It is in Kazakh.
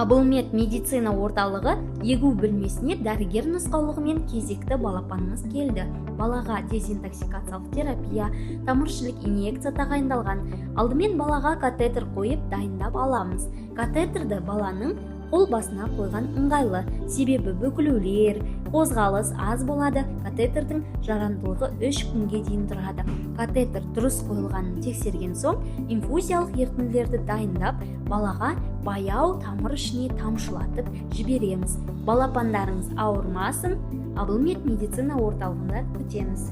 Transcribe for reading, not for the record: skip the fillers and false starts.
Абылмет медицина орталығы егу бөлмесіне дәрігер нұсқаулығымен кезекті балапанымыз келді. Балаға дезинтоксикациялық терапия, тамыршілік инъекция тағайындалған. Алдымен балаға катетер қойып дайындап аламыз. Катетерді баланың қол басына қойған ыңғайлы, себебі бүкілулер, қозғалыс аз болады. Катетердің жарамдылығы 3 күнге дейін тұрады. Катетер дұрыс қойылғанын тексерген соң, инфузиялық ерітінділерді дайындап, балаға баяу тамыр ішіне тамшылатып жібереміз. Балапандарыңыз ауырмасын, Абылмет медицина орталығында күтеміз.